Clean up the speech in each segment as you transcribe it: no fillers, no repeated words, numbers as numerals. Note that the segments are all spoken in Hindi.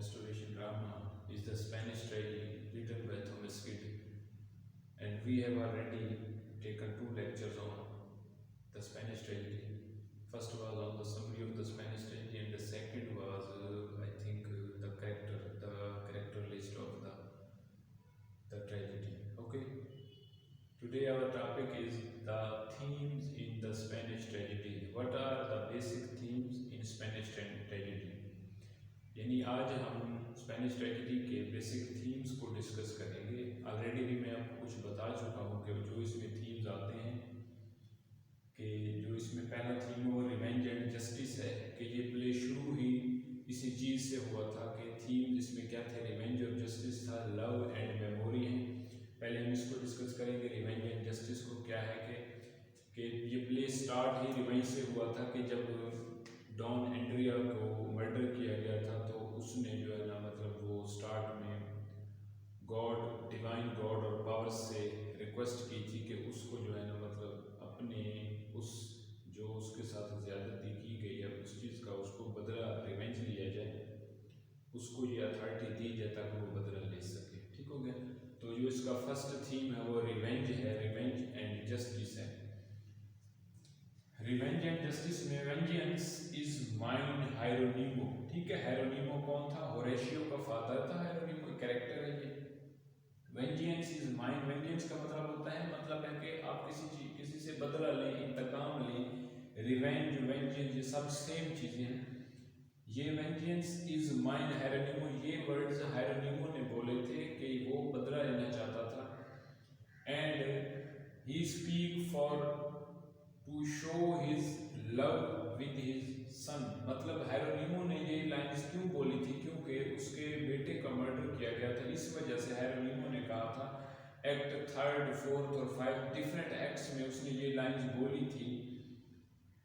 restoration drama is the Spanish tragedy written by Thomas Kidd, and we have already taken two lectures on the Spanish tragedy. First was on the summary of the Spanish tragedy, and the second was, the character list of the tragedy. Okay. Today our topic is the themes in the Spanish tragedy. What are the basic themes in Spanish tragedy? यानी आज हम स्पेनिश ट्रेजेडी के बेसिक थीम्स को डिस्कस करेंगे। ऑलरेडी भी मैं आपको कुछ बता चुका हूँ कि जो इसमें थीम्स आते हैं, कि जो इसमें पहला थीम वो रिवेंज एंड जस्टिस है, कि ये प्ले शुरू ही इसी चीज़ से हुआ था कि थीम इसमें क्या थे, रिवेंज और जस्टिस था, लव एंड मेमोरी है। पहले हम इसको डिस्कस करेंगे रिवेंज एंड जस्टिस को क्या है, कि ये प्ले स्टार्ट ही रिवेंज से हुआ था कि जब डॉन एंड्रिया को मर्डर किया गया था, तो उसने जो है ना मतलब वो स्टार्ट में गॉड, डिवाइन गॉड और पावर्स से रिक्वेस्ट की थी कि उसको जो है ना मतलब अपने उस जो उसके साथ ज़्यादती की गई है उस चीज़ का उसको बदला, रिवेंज लिया जाए, उसको ये अथॉरिटी दी जाए ताकि वो बदला ले सके। ठीक हो गया। तो जो इसका फर्स्ट थीम है वो रिवेंज है, रिवेंज एंड जस्टिस है। रिवेंज एंड जस्टिस में वेंजियंस इज माइन हायरोनिमो। ठीक है, हायरोनिमो कौन था? होरेशियो का फादर था हायरोनिमो, कैरेक्टर है ये। वेंजियंस इज माइन, वेंजियंस का मतलब होता है, मतलब है कि आप किसी से बदला लें, इंतकाम लें। रिवेंज, वेंजियंस ये सब सेम चीज़ें हैं। ये वेंजियंस इज माइन हायरोनिमो, ये वर्ड्स हायरोनिमो ने बोले थे कि वो बदला लेना चाहता था। And he speak for to show his love with his son. मतलब हायरोनिमो ने ये लाइन्स क्यों बोली थी? क्योंकि उसके बेटे का मर्डर किया गया था। इस वजह से हायरोनिमो ने कहा था, एक्ट 3, 4 और 5 डिफरेंट एक्ट्स में उसने ये लाइन्स बोली थी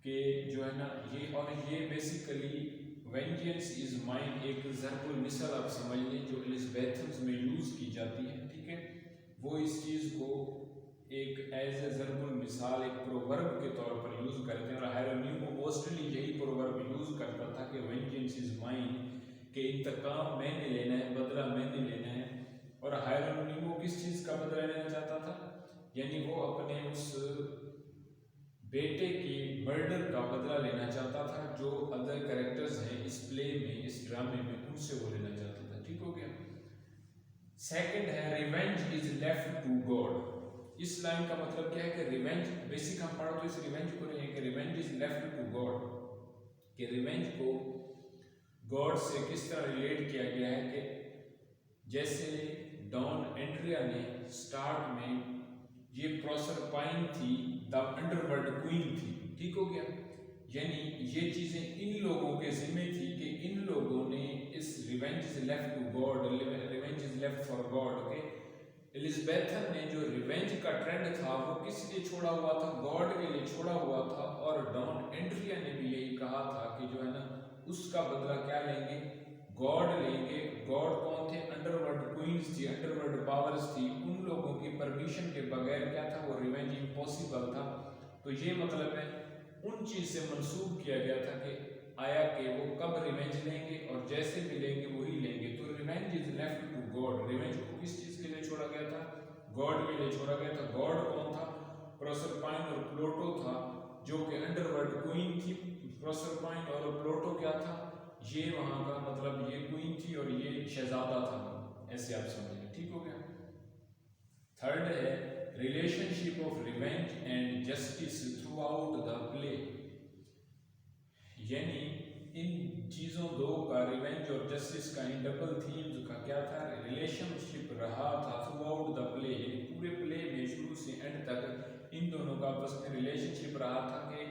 कि जो है ना ये, और ये बेसिकली वेंजियंस इज माइन एक ज़र्बुल मिसल आप समझ लें जो एलिज़ाबेथन्स में यूज़ की जाती है। ठीक है, वो इस चीज़ को एक एज ए ज़र्बुल मिसाल, एक प्रोवर्ब के तौर पर यूज़ करते हैं, और हायरोनिमो मोस्टली यही प्रोवर्ब यूज़ करता था कि वेंजेंस इज माइन, कि इंतकाम मैंने लेना है, बदला मैंने लेना है। और हायरोनिमो किस चीज़ का बदला लेना चाहता था? यानी वो अपने उस बेटे की मर्डर का बदला लेना चाहता था, जो अदर कैरेक्टर्स हैं इस प्ले में, इस ड्रामे में, उनसे वो लेना चाहता था। ठीक हो गया। सेकंड है revenge is left to God. इस लाइन का मतलब क्या है कि रिवेंज, बेसिक हम पढ़ो तो इस रिवेंज को नहीं है कि revenge is left to God, कि रिवेंज को गॉड से किस तरह रिलेट किया गया है, कि जैसे डॉन एंड्रिया ने स्टार्ट में, ये प्रोसरपाइन थी, द अंडरवर्ल्ड क्वीन थी। ठीक हो गया। यानी ये चीज़ें इन लोगों के जिम्मे थी कि इन लोगों ने इस revenge is left to God, revenge is left for God के एलिज़ाबेथन ने जो रिवेंज का ट्रेंड था वो किस लिए छोड़ा हुआ था? गॉड के लिए छोड़ा हुआ था। और डॉन एंड्रिया ने भी यही कहा था कि जो है ना उसका बदला क्या लेंगे? गॉड लेंगे। गॉड कौन थे? अंडरवर्ल्ड क्वींस थी, अंडरवर्ल्ड पावर्स थी। उन लोगों की परमिशन के बगैर क्या था, वो रिवेंज इम्पॉसिबल था। तो ये मतलब है उन चीज़ से मंसूब किया गया था कि आया कि वो कब रिवेंज लेंगे, और जैसे भी लेंगे वही लेंगे। तो revenge is left to God. Revenge को किस चीज़ के लिए छोड़ा गया था? गॉड के लिए छोड़ा गया था। गॉड कौन था? प्रोसरपाइन और प्लूटो था, जो कि अंडरवर्ल्ड क्वीन थी। प्रोसरपाइन और प्लूटो क्या था? ये वहाँ का मतलब ये क्वीन थी और ये शहजादा था, ऐसे आप समझिए। ठीक हो गया। थर्ड है relationship of revenge and justice through out the play. यानी इन चीज़ों दो का, रिवेंज और जस्टिस का, इन डबल थीम्स का क्या था? रिलेशनशिप रहा था थ्रू आउट द प्ले। यानी पूरे प्ले में शुरू से एंड तक इन दोनों का आपस में रिलेशनशिप रहा था। कि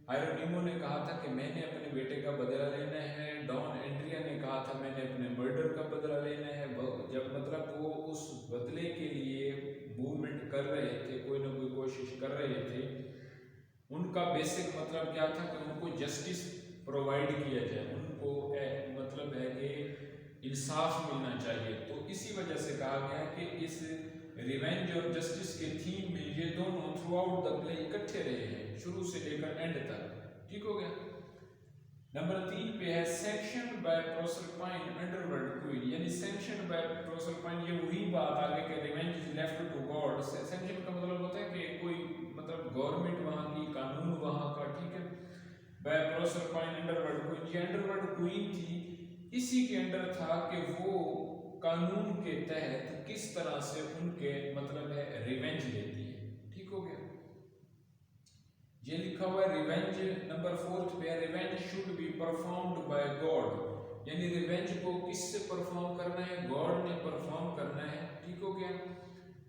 हायरोनिमो ने कहा था कि मैंने अपने बेटे का बदला लेना है, डॉन एंड्रिया ने कहा था मैंने अपने मर्डर का बदला लेना है। जब मतलब वो उस बदले के लिए मूवमेंट कर रहे थे, कोई ना कोई कोशिश कर रहे थे, उनका बेसिक मतलब क्या था कि उनको जस्टिस प्रोवाइड किया जाए, उनको मतलब है कि इंसाफ मिलना चाहिए। तो इसी वजह से कहा गया कि इस रिवेंज और जस्टिस के थीम में ये दोनों थ्रू आउट द प्ले इकट्ठे रहे हैं, शुरू से लेकर एंड तक। ठीक हो गया। नंबर 3 पे है section by Proserpine underworld sanctioned by Proserpine, ये वही बात आगे कि revenge is left to God. Sanction का मतलब होता है कि कोई मतलब गवर्नमेंट वहाँ की, कानून वहाँ का, ठीक है। By professor pine underworld queen, ये अंडरवर्ल्ड क्वीन थी, इसी के अंडर था कि वो कानून के तहत किस तरह से उनके मतलब है रिवेंज लेती है, ठीक हो गया। ये लिखा हुआ है रिवेंज नंबर 4 पे, revenge should be performed by God, यानी रिवेंज को किससे परफॉर्म करना है, गॉड ने परफॉर्म करना है, ठीक हो गया।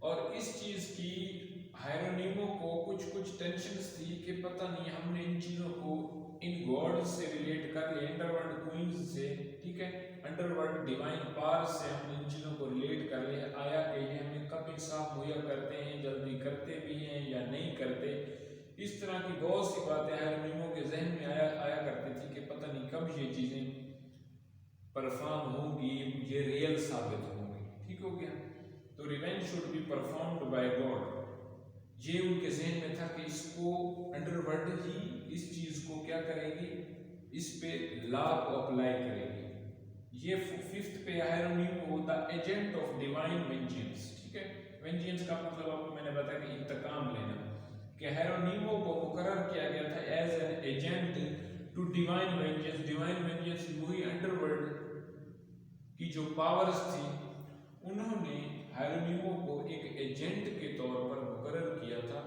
और इस चीज की हायरोनिमो को कुछ टेंशन्स थी कि पता नहीं हमने इन चीजों को इन गॉड से रिलेट कर लिया, अंडरवर्ल्ड क्वींस से, ठीक है, अंडरवर्ल्ड डिवाइन पावर से हमने इन चीजों को रिलेट कर लिया। आया कि ये हमें कब इंसाफ मुहैया करते हैं, जल्दी करते भी हैं या नहीं करते, इस तरह की बहुत सी बातें हायरोनिमो के जहन में आया करती थी कि पता नहीं कब ये चीजें परफॉर्म होंगी, ये रियल साबित होंगी, ठीक हो गया। तो revenge should be performed by God, ये उनके जहन में था कि इसको अंडरवर्ल्ड ही इस चीज को क्या करेगी, इस पे लॉ को अप्लाई करेगी। ये 5th पे Hieronimo the agent of divine vengeance, ठीक है। वेंजेंस का मतलब आपको मैंने बताया कि इंतकाम लेना, कि हायरोनिमो को मुकर्रर किया गया था as an agent to divine vengeance. Divine vengeance वही अंडरवर्ल्ड की जो पावर्स थी, उन्होंने हायरोनिमो को एक एजेंट के तौर पर मुकर्रर किया था,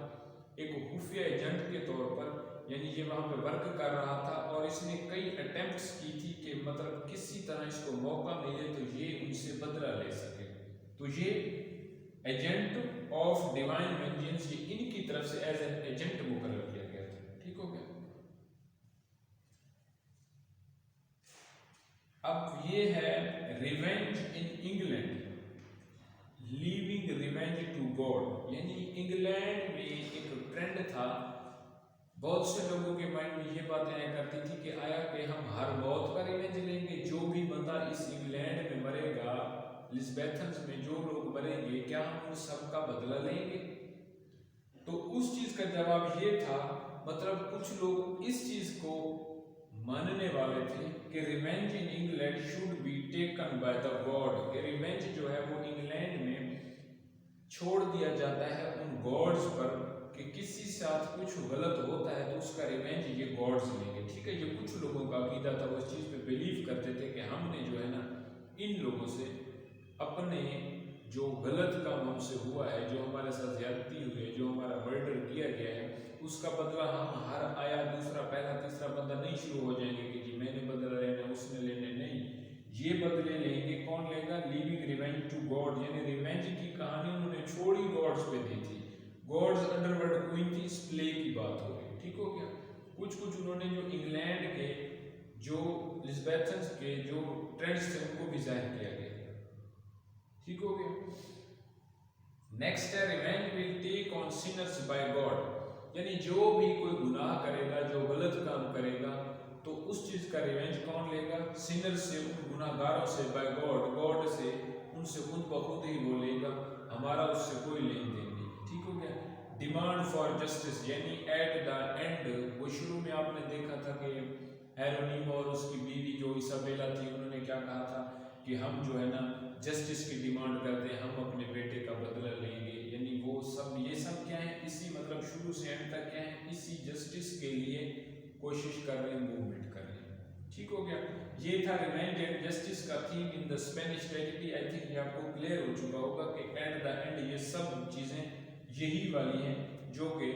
एक खुफिया एजेंट के तौर पर, यानी ये वहाँ पे वर्क कर रहा था और इसने कई अटेम्प्ट्स की थी कि मतलब किसी तरह इसको मौका मिले तो ये उनसे बदला ले सके। तो ये एजेंट ऑफ डिवाइन वेंजेंस, ये इनकी तरफ से एज एन एजेंट मुकर्रर किया गया था, ठीक हो गया। अब ये है revenge in England, leaving revenge to God, यानी इंग्लैंड में एक ट्रेंड था, बहुत से लोगों के माइंड में ये बातें आया करती थी कि आया कि हम हर मौत का रिवेंज लेंगे, जो भी बंदा इस इंग्लैंड में मरेगा, एलिज़ाबेथन्स में जो लोग मरेंगे, क्या हम उन सब का बदला लेंगे। तो उस चीज का जवाब ये था, मतलब कुछ लोग इस चीज को मानने वाले थे कि revenge in England should be taken by the God, कि रिवेंज जो है वो इंग्लैंड में छोड़ दिया जाता है उन गॉड्स पर, कि किसी साथ कुछ गलत होता है तो उसका रिवेंज ये गॉड्स लेंगे, ठीक है। ये कुछ लोगों का अकीदा था, वो इस चीज पे बिलीव करते थे कि हमने जो है ना इन लोगों से अपने जो गलत काम हमसे हुआ है, जो हमारे साथ ज्यादती हुई है, जो हमारा मर्डर किया गया है, उसका बदला हम हर आया दूसरा पहला तीसरा बंदा नहीं शुरू हो जाएंगे कि जी मैंने बदला लेना उसने लेने, नहीं, ये बदले लेंगे। कौन लेगा, लिविंग रिवेंज टू गॉड, यानी रिवेंज की कहानी उन्होंने छोड़ी गॉड्स पे दी थी, गॉड्स अंडरवर्ल्ड क्वीन थी, इस प्ले की बात हो गई, ठीक हो गया। कुछ उन्होंने जो इंग्लैंड के जो एलिज़ाबेथन्स के जो ट्रेंड्स थे उनको भी जाहिर किया गया, ठीक हो गया। नेक्स्ट है revenge will take on sinners by God, यानी जो भी कोई गुनाह करेगा, जो गलत काम करेगा, तो उस चीज का रिवेंज कौन लेगा, सिनर से, उन गुनाहगारों से, बाय गॉड, गॉड से, उनसे खुद ब खुद ही बोलेगा, हमारा उससे कोई लेन देन नहीं, ठीक हो गया। डिमांड फॉर जस्टिस, यानी एट द एंड, वो शुरू में आपने देखा था कि हायरोनिमो और उसकी बीवी जो इसाबेला थी, उन्होंने क्या कहा था कि हम जो है ना जस्टिस की डिमांड करते हैं, हम अपने बेटे का बदला लेंगे, यानी वो सब, ये सब क्या है, इसी मतलब शुरू से एंड तक क्या है, इसी जस्टिस के लिए कोशिश कर रहे हैं, मूवमेंट कर रहे हैं, ठीक हो गया। ये था रिवेंज एंड जस्टिस का theme in the Spanish tragedy. I think ये आपको क्लियर हो चुका होगा कि एट द एंड ये सब चीजें यही वाली हैं, जो कि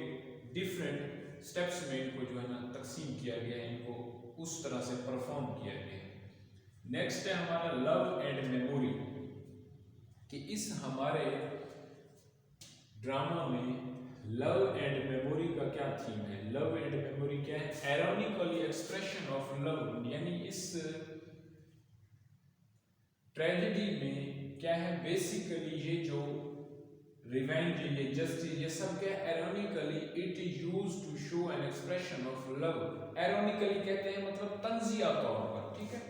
डिफरेंट स्टेप्स में इनको जो है ना तकसीम किया गया है, इनको उस तरह से परफॉर्म किया गया है। नेक्स्ट है हमारा लव एंड मेमोरी, कि इस हमारे ड्रामा में लव एंड मेमोरी का क्या थीम है। लव एंड मेमोरी क्या है, आयरॉनिकली एक्सप्रेशन ऑफ लव, यानी इस ट्रेजेडी में क्या है, बेसिकली ये जो रिवेंज, ये जस्टिस, ये सब क्या है, ironically it is used to show an expression of love. Ironically कहते हैं मतलब तंजिया तौर पर, ठीक है,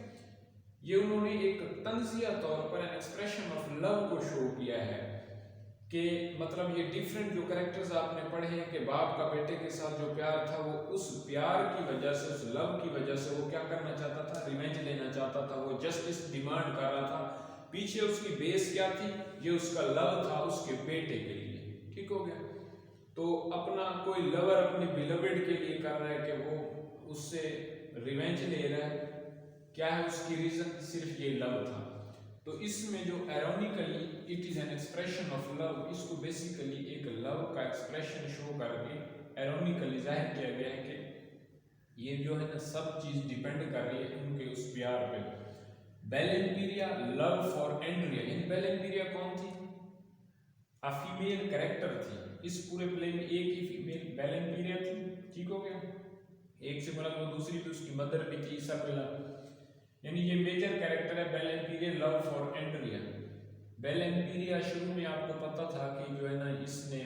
ये उन्होंने एक तंजिया तौर पर एन एक्सप्रेशन ऑफ लव को शो किया है, कि मतलब ये डिफरेंट जो कैरेक्टर्स आपने पढ़े हैं कि बाप का बेटे के साथ जो प्यार था, वो उस प्यार की वजह से, उस लव की वजह से वो क्या करना चाहता था, रिवेंज लेना चाहता था, वो जस्टिस डिमांड कर रहा था। पीछे उसकी बेस क्या थी, ये उसका लव था उसके बेटे के लिए, ठीक हो गया। तो अपना कोई लवर अपने बिलवेड के लिए कर रहा है कि वो उससे रिवेंज ले रहा है, क्या है उसकी रीजन, सिर्फ ये लव था। तो इसमें जो ironically it is an expression of love, इसको बेसिकली एक लव का एक्सप्रेशन शो करके एरोनिकली जाहिर किया गया है कि ये जो है ना सब चीज डिपेंड कर रही है उनके उस प्यार पे। बेलेम्पीरिया लव फॉर एंड्रिया, बेलेम्पीरिया कौन थी, अ फीमेल कैरेक्टर थी, इस पूरे प्ले में एक ही फीमेल बेलेम्पीरिया थी, ठीक हो गया। एक से बड़ा वो दूसरी भी उसकी मदर भी थी इसाबेला, यानी ये मेजर कैरेक्टर है बेलेम्पीरिया लव फॉर एंड्रिया। बेलेम्पीरिया शुरू में आपको पता था कि जो है ना इसने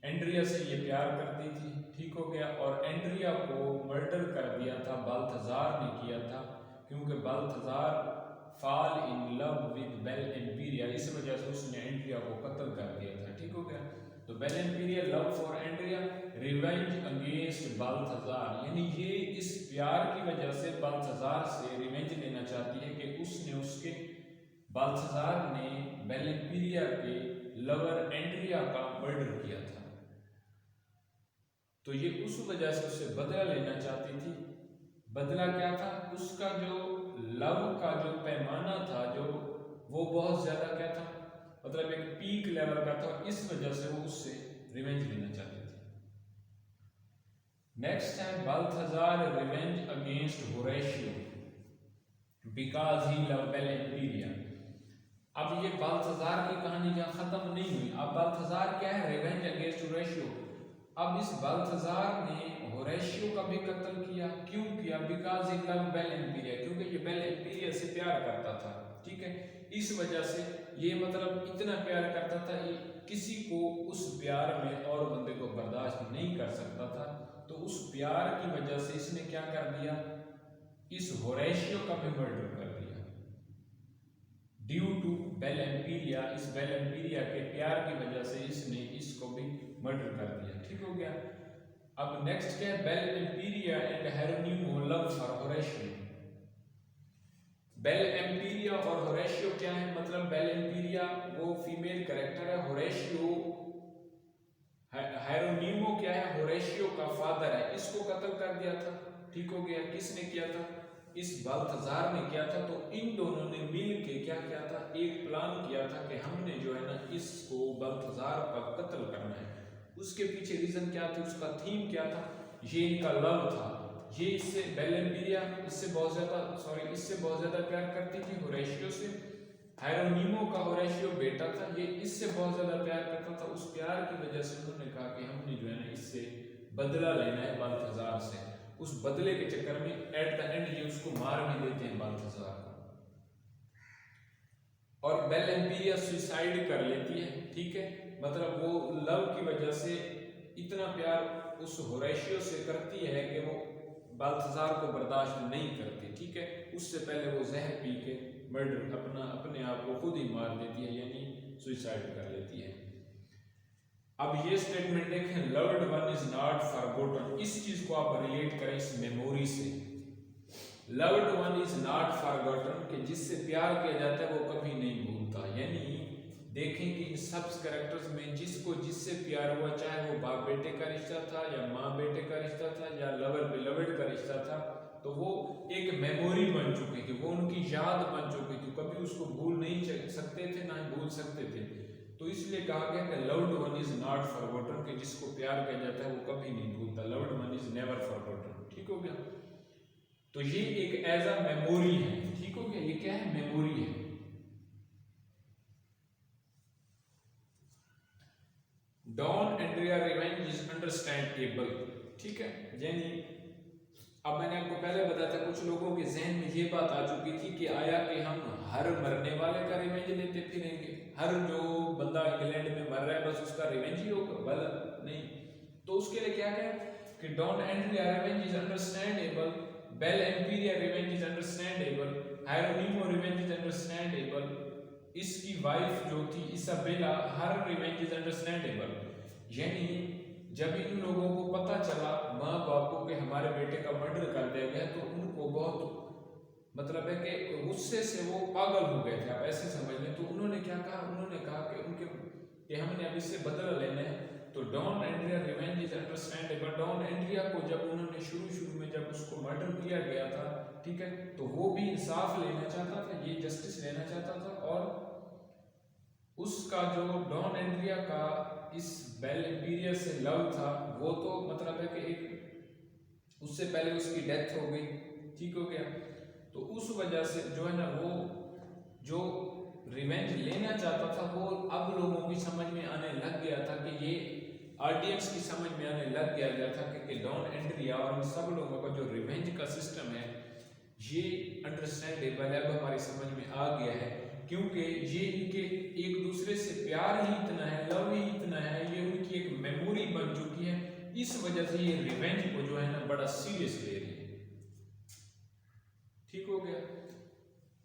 एंड्रिया से ये प्यार करती थी, ठीक हो गया, और एंड्रिया को मर्डर कर दिया था बाल्थाजार ने किया था, क्योंकि बाल्थाजार फॉल इन लव विद बेलेम्पीरिया, इस वजह से उसने एंड्रिया को कत्ल कर दिया था, ठीक हो गया। तो Bel-imperia love for Andrea revenge against Balthazar, यानी ये इस प्यार की वजह से बाल्थाजार से रिवेंज लेना चाहती है कि उसने उसके बाल्थाजार ने बेलेम्पीरिया के लवर एंड्रिया का मर्डर किया था, तो ये उस वजह से उससे बदला लेना चाहती थी। बदला क्या था, उसका जो लव का जो पैमाना था जो वो बहुत ज्यादा क्या था, मतलब एक पीक लेवल का था, इस वजह से वो उससे रिवेंज लेना चाहती थी। नेक्स्ट है Balthazar revenge against Horatio because he love Bel-imperia. अब ये बाल्थाजार की कहानी जहाँ खत्म नहीं हुई, अब बाल्थाजार क्या है, रिवेंज अगेंस्ट होरेशियो। अब इस बाल्थाजार ने होरेशियो का भी कत्ल किया, क्यों किया, बिकॉज ही लव बेलेम्पीरिया, क्योंकि ये बेलेम्पीरिया से प्यार करता था, ठीक है, इस वजह से ये मतलब इतना प्यार करता था ये किसी को उस प्यार में और बंदे को बर्दाश्त नहीं कर सकता था, तो उस प्यार की वजह से इसने क्या कर दिया, इस होरेशियो का भी मर्डर कर दिया ड्यू टू बेलेम्पीरिया, इस बेलेम्पीरिया के प्यार की वजह से इसने इसको भी मर्डर कर दिया, ठीक हो गया। अब नेक्स्ट क्या है, बेलेम्पीरिया एंड हेरोनिमो लव फॉर होरेशियो। बेलेम्पीरिया और होरेशियो क्या है, मतलब बेलेम्पीरिया वो फीमेल कैरेक्टर है, होरेशियो हेरोनिमो क्या है, होरेशियो का फादर है, इसको कत्ल कर दिया था, ठीक हो गया। किसने किया था, इस बाल्थाजार ने किया था। तो इन दोनों ने मिल के क्या किया था, एक प्लान किया था कि हमने जो है ना इसको बाल्थाजार का कत्ल करना है। उसके पीछे रीजन क्या थी, उसका थीम क्या था, ये इनका लव था, ये इससे बेलेम्पीरिया इससे बहुत ज्यादा प्यार करती थी होरेशियो से। हेरोनिमो का होरेशियो बेटा था, ये इससे बहुत ज्यादा प्यार करता था। उस प्यार की वजह से उन्होंने कहा कि हमने जो है ना इससे बदला लेना है बाल्थाजार से। उस बदले के चक्कर में एट द एंड ये उसको मार भी देते हैं बाल्थाजार को, और बेलेम्पीरिया सुसाइड कर लेती है, ठीक है, मतलब वो लव की वजह से इतना प्यार उस होरेशियो से करती है कि वो बाल्थाजार को बर्दाश्त नहीं करती, ठीक है। उससे पहले वो जहर पी के मर्डर अपने आप को खुद ही मार देती है, यानी सुसाइड कर लेती है। अब ये स्टेटमेंट देखें, loved one is not forgotten, इस चीज को आप रिलेट करें इस मेमोरी से। Loved one is not forgotten, कि जिससे प्यार किया जाता है वो कभी नहीं भूलता, यानी देखें कि इन सब कैरेक्टर्स में जिसको जिससे प्यार हुआ, चाहे वो बाप बेटे का रिश्ता था या माँ बेटे का रिश्ता था या लवर बिलवेड का रिश्ता था, तो वो एक मेमोरी बन चुकी थी, वो उनकी याद बन चुकी थी, कभी उसको भूल नहीं सकते थे, ना ही भूल सकते थे। तो इसलिए कहा गया कि loved one is not forgotten, कि जिसको प्यार किया जाता है वो कभी नहीं भूलता, loved one is never forgotten, ठीक हो गया। तो ये एक एज अ मेमोरी है, ठीक हो गया, ये क्या है, मेमोरी है। Don Andrea revenge is understandable, ठीक है, यानी अब मैंने आपको पहले बताया था कुछ लोगों के जहन में ये बात आ चुकी थी कि आया कि हम हर मरने वाले का रिवेंज लेते फिरेंगे, हर जो बंदा इंग्लैंड में मर रहा है बस उसका रिवेंज ही होगा, गलत नहीं। तो उसके लिए क्या है कि Don Andrea revenge is understandable, Bel-imperia revenge is understandable, Hieronimo revenge is understandable, इसकी वाइफ जो थी Isabella, her revenge is understandable. यानी जब इन लोगों को पता चला माँ बाप को कि हमारे बेटे का मर्डर कर दिया गया, तो उनको बहुत मतलब है कि गुस्से से वो पागल हो गए थे, आप ऐसे समझ लें। तो उन्होंने क्या कहा, उन्होंने कहा कि उनके कि हमने अब इससे बदला लेना है। तो Don Andrea revenge is understandable. Don Andrea को जब उन्होंने शुरू में जब उसको मर्डर किया गया था, ठीक है, तो वो भी इंसाफ लेना चाहता था, ये जस्टिस लेना चाहता था। और उसका जो डॉन एंड्रिया का इस बेल इम्पीरियल से लव था, वो तो मतलब है कि एक उससे पहले उसकी डेथ हो गई, ठीक हो गया। तो उस वजह से जो है ना, वो जो रिवेंज लेना चाहता था वो अब लोगों की समझ में आने लग गया था कि ये ऑडियंस की समझ में आने लग गया था कि डॉन एंड्रिया और इन सब लोगों का जो रिवेंज का सिस्टम है ये अंडरस्टैंडेबल है, अब हमारी समझ में आ गया है। क्योंकि ये इनके एक दूसरे से प्यार ही इतना है, लव ही इतना है, ये उनकी एक मेमोरी बन चुकी है। इस वजह से ये रिवेंज को जो है ना बड़ा सीरियस ले रही है, ठीक हो गया।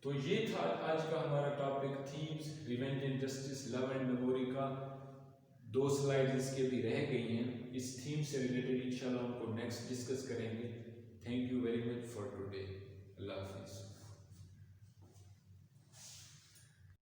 तो ये था आज का हमारा topic, themes, revenge and justice, love and memory का। 2 स्लाइड इसके भी रह गई हैं, इस थीम से रिलेटेड इंशाल्लाह उनको नेक्स्ट डिस्कस करेंगे। Thank you very much for today. अल्लाह हाफिज़।